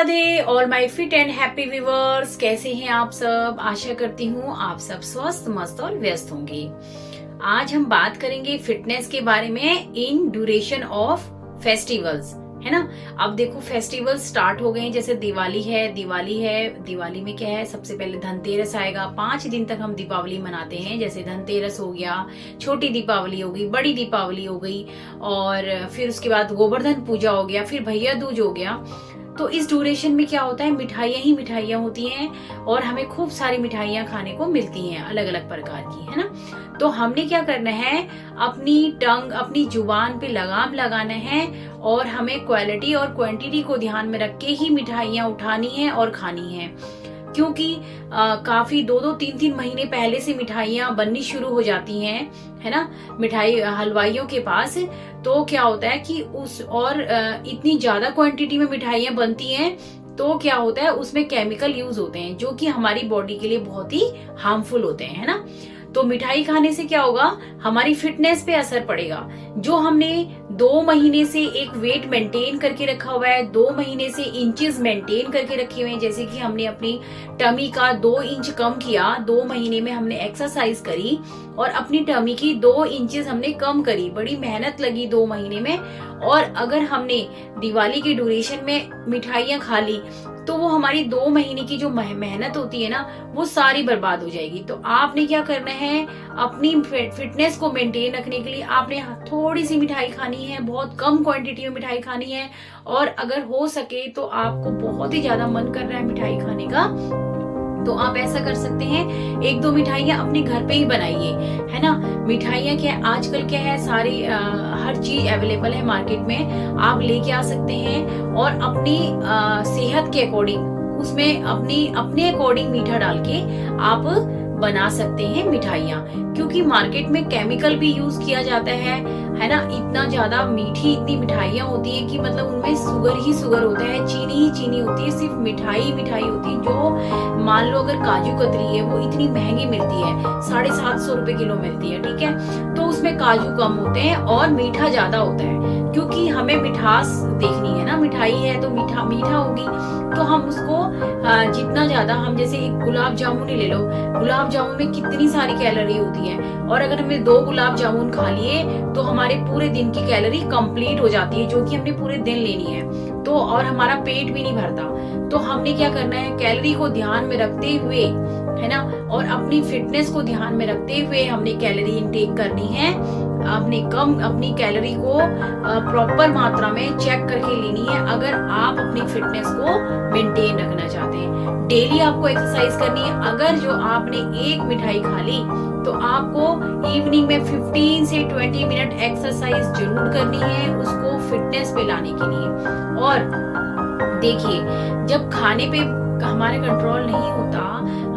Radhe all my fit and happy viewers, कैसे हैं आप सब। आशा करती हूँ आप सब स्वस्थ मस्त और व्यस्त होंगे। आज हम बात करेंगे फिटनेस के बारे में इन ड्यूरेशन ऑफ फेस्टिवल्स, है ना। अब देखो फेस्टिवल स्टार्ट हो गए हैं, जैसे दिवाली है। दिवाली में क्या है, सबसे पहले धनतेरस आएगा। 5 दिन तक हम दीपावली मनाते हैं। जैसे धनतेरस हो गया, छोटी दीपावली हो गई, बड़ी दीपावली हो गई, और फिर उसके बाद गोवर्धन पूजा हो गया, फिर भैया दूज हो गया। तो इस ड्यूरेशन में क्या होता है, मिठाइयाँ ही मिठाइयाँ होती हैं और हमें खूब सारी मिठाइयाँ खाने को मिलती हैं, अलग अलग प्रकार की, है ना। तो हमने क्या करना है, अपनी जुबान पे लगाम लगाना है और हमें क्वालिटी और क्वांटिटी को ध्यान में रख के ही मिठाइयाँ उठानी है और खानी है। क्योंकि काफी 2-2, 3-3 महीने पहले से मिठाइयाँ बननी शुरू हो जाती हैं, है ना, मिठाई हलवाइयों के पास। तो क्या होता है कि इतनी ज्यादा क्वांटिटी में मिठाइयाँ बनती हैं, तो क्या होता है उसमें केमिकल यूज होते हैं जो कि हमारी बॉडी के लिए बहुत ही हार्मफुल होते हैं, है ना। तो मिठाई खाने से क्या होगा, हमारी फिटनेस पे असर पड़ेगा। जो हमने 2 महीने से एक वेट मेंटेन करके रखा हुआ है, 2 महीने से इंचेस मेंटेन करके रखे हुए हैं, जैसे कि हमने अपनी टमी का 2 इंच कम किया, 2 महीने में हमने एक्सरसाइज करी और अपनी टमी की 2 इंचेस हमने कम करी। बड़ी मेहनत लगी 2 महीने में। और अगर हमने दिवाली के ड्यूरेशन में मिठाइयाँ खा ली तो वो हमारी 2 महीने की जो मेहनत होती है ना, वो सारी बर्बाद हो जाएगी। तो आपने क्या करना है, अपनी फिटनेस को मेंटेन रखने के लिए आपने थोड़ी सी मिठाई खानी है, बहुत कम क्वांटिटी में मिठाई खानी है। और अगर हो सके तो आपको बहुत ही ज्यादा मन कर रहा है मिठाई खाने का, तो आप ऐसा कर सकते हैं, 1-2 मिठाइयाँ अपने घर पे ही बनाइए, है ना। मिठाइयाँ क्या है, आजकल क्या है, सारी हर चीज अवेलेबल है मार्केट में, आप लेके आ सकते हैं और अपनी सेहत के अकॉर्डिंग उसमें अपने अकॉर्डिंग मीठा डाल के आप बना सकते हैं मिठाइयाँ। क्योंकि मार्केट में केमिकल भी यूज किया जाता है ना। इतना ज्यादा इतनी मिठाइयाँ होती हैं कि मतलब उनमें शुगर ही शुगर होता है, चीनी ही चीनी होती है, सिर्फ मिठाई होती है। जो मान लो अगर काजू कतरी है, वो इतनी महंगी मिलती है, 750 रुपए किलो मिलती है, ठीक है। तो उसमें काजू कम होते हैं और मीठा ज्यादा होता है, क्योंकि हमें मिठास देखनी है ना। मिठाई है तो मीठा होगी, तो हम उसको जितना ज्यादा, हम जैसे एक गुलाब जामुन ही ले लो, गुलाब जामुन में कितनी सारी कैलोरी होती है, और अगर हमने 2 गुलाब जामुन खा लिए तो हमारे पूरे दिन की कैलोरी कंप्लीट हो जाती है, जो कि हमने पूरे दिन लेनी है। तो और हमारा पेट भी नहीं भरता। तो हमने क्या करना है, कैलोरी को ध्यान में रखते हुए, है ना, और अपनी फिटनेस को ध्यान में रखते हुए हमने कैलोरी इंटेक करनी है। अपनी कैलोरी को प्रॉपर मात्रा में चेक करके लेनी है, अगर आप अपनी फिटनेस को मेंटेन रखना चाहते हैं। डेली आपको एक्सरसाइज करनी है। अगर जो आपने एक मिठाई खा ली तो आपको इवनिंग में 15 से 20 मिनट एक्सरसाइज जरूर करनी है, उसको फिटनेस पे लाने के लिए। और देखिए, जब खाने पे हमारा कंट्रोल नहीं होता,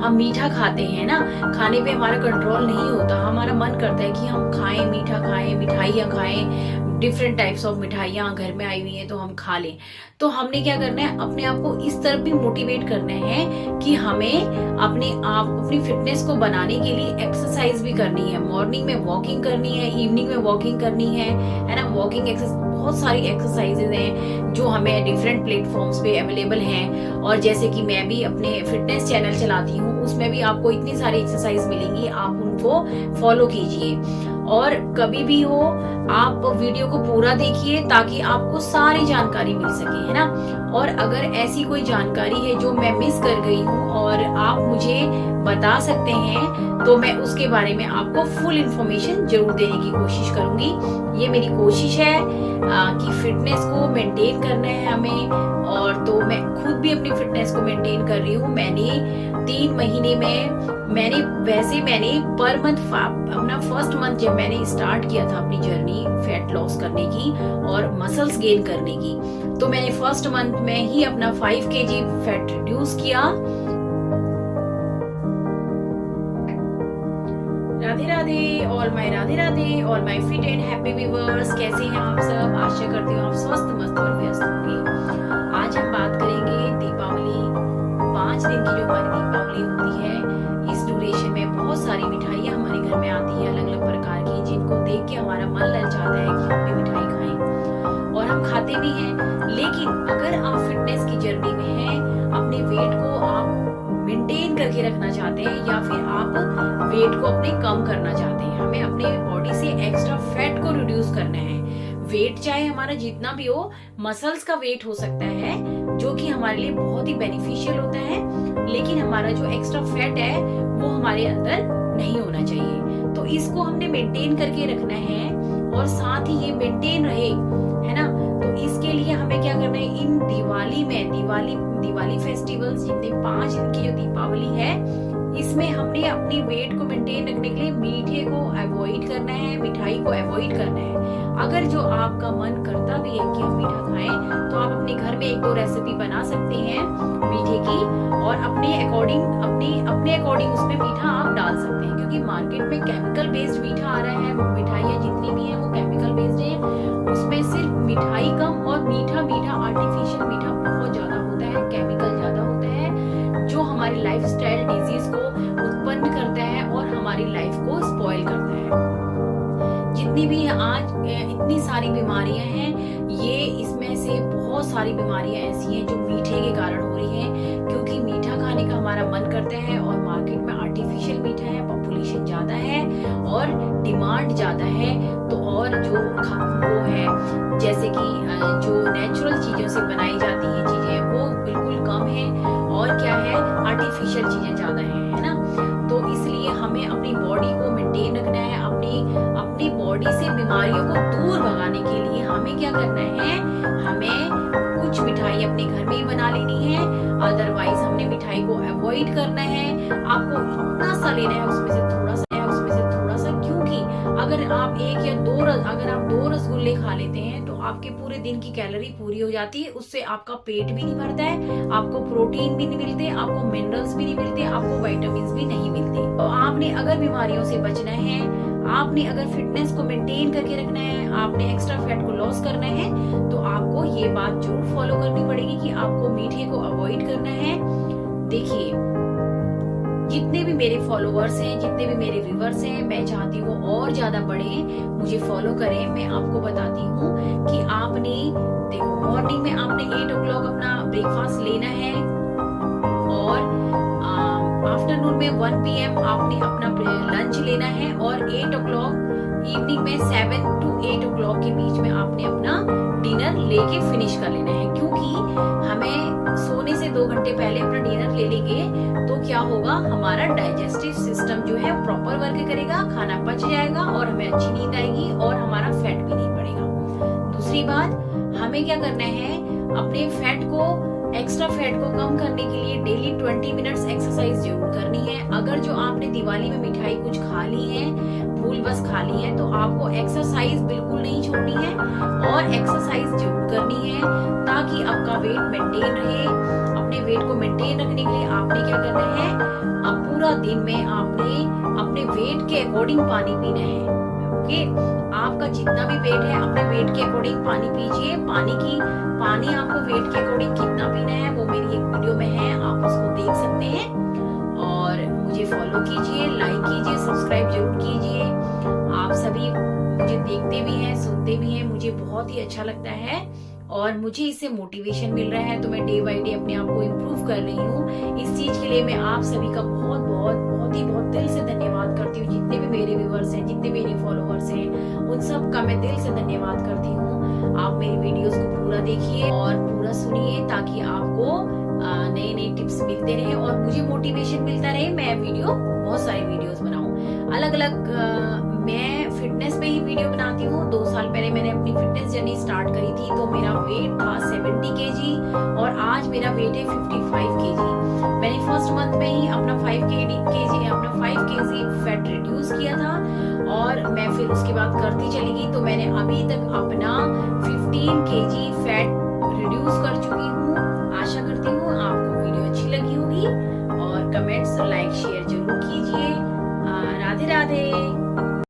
हम मीठा खाते हैं ना, खाने पे हमारा कंट्रोल नहीं होता, हमारा मन करता है कि हम खाएं, मीठा खाएं, मिठाइयाँ खाएं, डिफरेंट टाइप्स ऑफ मिठाइयाँ घर में आई हुई हैं तो हम खा लें। तो हमने क्या करना है, अपने आप को इस तरफ भी मोटिवेट करना है कि हमें अपनी फिटनेस को बनाने के लिए एक्सरसाइज भी करनी है। मॉर्निंग में वॉकिंग करनी है, इवनिंग में वॉकिंग करनी है ना। वॉकिंग एक्सरसाइज, बहुत सारी एक्सरसाइजेज हैं जो हमें डिफरेंट प्लेटफॉर्म्स पे अवेलेबल हैं। और जैसे कि मैं भी अपने फिटनेस चैनल चलाती हूँ, उसमें भी आपको इतनी सारी एक्सरसाइज मिलेंगी, आप उनको फॉलो कीजिए। और कभी भी हो, आप वीडियो को पूरा देखिए ताकि आपको सारी जानकारी मिल सके, है ना। और अगर ऐसी कोई जानकारी है जो मैं मिस कर गई हूँ और आप मुझे बता सकते हैं, तो मैं उसके बारे में आपको फुल इंफॉर्मेशन जरूर देने की कोशिश करूंगी। ये मेरी कोशिश है कि फिटनेस को मेंटेन करना है हमें। और तो मैं खुद भी अपनी फिटनेस को मेंटेन कर रही हूँ। मैंने 3 महीने में मैंने पर मंथ, अपना फर्स्ट मंथ जब मैंने स्टार्ट किया था अपनी जर्नी फैट लॉस करने की और मसल्स गेन करने की, तो मैंने फर्स्ट मंथ में ही अपना 5 kg फैट रिड्यूस किया। Radhe all my fit and happy viewers, कैसे हैं आप सब। आशा करती हूँ आप स्वस्थ मस्त और व्यस्त होंगे। आज हम बात करेंगे दीपावली, 5 दिन की जो हमारी दीपावली होती है। इस ड्यूरेशन में बहुत सारी मिठाइयाँ हमारे घर में आती है, अलग अलग प्रकार की, जिनको देख के हमारा मन ललचाता है कि हम भी मिठाई खाएं, और हम खाते भी हैं। लेकिन अगर आप फिटनेस की जर्नी में हैं करना चाहते हैं या फिर आप वेट को अपने कम करना चाहते हैं, हमें अपने बॉडी से एक्स्ट्रा फैट को रिड्यूस करना है। वेट चाहे हमारा जितना भी हो, मसल्स का वेट हो सकता है जो कि हमारे लिए बहुत ही बेनिफिशियल होता है, लेकिन हमारा जो एक्स्ट्रा फैट है वो हमारे अंदर नहीं होना चाहिए। तो इसको हमने मेंटेन करके रखना है और साथ ही ये मेंटेन रहे, है ना। तो इसके लिए हमें क्या करना है, इन दिवाली में दिवाली फेस्टिवल्स जितने 5 दिन की जो दीपावली है, इसमें हमने अपनी वेट को मेंटेन रखने के लिए मीठे को अवॉइड करना है, मिठाई को अवॉइड करना है। अगर जो आपका मन करता भी है कि हम मीठा खाएं, तो आप अपने घर में 1-2 रेसिपी बना सकते हैं मीठे की और अपने अकॉर्डिंग उसमें मीठा आप डाल सकते हैं, क्योंकि मार्केट में केमिकल बेस्ड मीठा आ रहा है। मिठाइयाँ जितनी भी हैं वो केमिकल बेस्ड है, उसमें सिर्फ मिठाई कम और मीठा आर्टिफिशियल मीठा बहुत ज्यादा होता है, केमिकल ज्यादा होता है, जो हमारी लाइफस्टाइल डिजीज को उत्पन्न करता है और हमारी लाइफ को स्पॉइल करता है। जितनी भी आज इतनी सारी बीमारियां हैं, ये इसमें से बहुत सारी बीमारियां ऐसी हैं जो मीठे के कारण हो रही हैं, क्योंकि मीठा खाने का हमारा मन करता है और मार्केट में आर्टिफिशियल मीठा है, पॉपुलेशन ज्यादा है और डिमांड ज्यादा है। तो और जो वो है जैसे कि जो नेचुरल चीजों से बनाई जाती हैं चीजें वो बिल्कुल कम है और क्या है, आर्टिफिशियल चीजें ज्यादा है ना। तो इसलिए हमें अपनी बॉडी को मेंटेन रखना है, अपनी बॉडी से बीमारियों को दूर भगाने के लिए हमें क्या करना है, हमें कुछ मिठाई अपने घर में ही बना लेनी है, अदरवाइज हमने मिठाई को अवॉइड करना है। आपको इतना सा लेना है, उसमें से थोड़ा सा, क्योंकि अगर आप 1 या 2 रसगुल्ले खा लेते हैं तो आपके पूरे दिन की कैलोरी पूरी हो जाती है, उससे आपका पेट भी नहीं भरता है, आपको प्रोटीन भी नहीं मिलते, आपको मिनरल्स भी नहीं मिलते, आपको विटामिन्स भी नहीं मिलते। तो आपने अगर बीमारियों से बचना है, आपने अगर फिटनेस को मेंटेन करके रखना है, आपने एक्स्ट्रा फैट को लॉस करना है, तो आपको ये बात जरूर फॉलो करनी पड़ेगी कि आपको मीठे को अवॉइड करना है। देखिए, जितने भी मेरे फॉलोअर्स हैं, जितने भी मेरे व्यूअर्स हैं, मैं चाहती हूँ और ज्यादा बढ़े, मुझे फॉलो करें। मैं आपको बताती हूँ कि आपने देखो, मॉर्निंग में आपने 8 o'clock अपना ब्रेकफास्ट लेना है और आफ्टरनून में 1 PM आपने अपना लंच लेना है और 8 o'clock इवनिंग में 7 to 8 o'clock के बीच में आपने अपना डिनर लेके फिनिश कर लेना है, क्योंकि हमें सोने से 2 घंटे पहले अपना डिनर ले लेंगे तो क्या होगा, हमारा डाइजेस्टिव सिस्टम जो है प्रॉपर वर्क करेगा, खाना पच जाएगा और हमें अच्छी नींद आएगी और हमारा फैट भी नहीं बढ़ेगा। दूसरी बात, हमें क्या करना है, अपने फैट को, एक्स्ट्रा फैट को कम करने के लिए डेली 20 मिनट्स एक्सरसाइज जरूर करनी है। अगर जो आपने दिवाली में मिठाई कुछ खा ली है, भूल बस खा ली है, तो आपको एक्सरसाइज बिल्कुल नहीं छोड़नी है और एक्सरसाइज जरूर करनी है, ताकि आपका वेट मेंटेन रहे। अपने वेट को मेंटेन रखने के लिए आपने क्या करना है, अब पूरा दिन में आपने अपने वेट के अकॉर्डिंग पानी पीना है। ओके, आपका जितना भी वेट है, अपने वेट के अकॉर्डिंग पानी पीजिए। पानी आपको वेट के अकॉर्डिंग कितना पीना है वो मेरी एक वीडियो में है, आप उसको देख सकते हैं। और मुझे फॉलो कीजिए, लाइक कीजिए, सब्सक्राइब जरूर कीजिए। आप सभी मुझे देखते भी हैं, सुनते भी हैं, मुझे बहुत ही अच्छा लगता है और मुझे इससे मोटिवेशन मिल रहा है। तो मैं डे बाय डे अपने आप को इम्प्रूव कर रही हूँ। इस चीज के लिए मैं आप सभी का बहुत दिल से धन्यवाद करती हूँ। जितने भी मेरे व्यूअर्स हैं, जितने मेरे फॉलोअर्स हैं, उन सब का मैं दिल से धन्यवाद करती हूँ। आप मेरी वीडियोस को पूरा देखिए और पूरा सुनिए, ताकि आपको नए नए टिप्स मिलते रहे और मुझे मोटिवेशन मिलता रहे। मैं बहुत सारी वीडियोस बनाऊं, अलग अलग। मैं फिटनेस पे ही वीडियो बनाती हूँ। 2 साल पहले मैंने अपनी फिटनेस जर्नी स्टार्ट करी थी, तो मेरा वेट था 70 kg और आज मेरा वेट है 55 kg। मैंने फर्स्ट मंथ में ही अपना 5 kg फैट रिड्यूस किया था और मैं फिर उसके बाद करती चली गई। तो मैंने अभी तक अपना 15 kg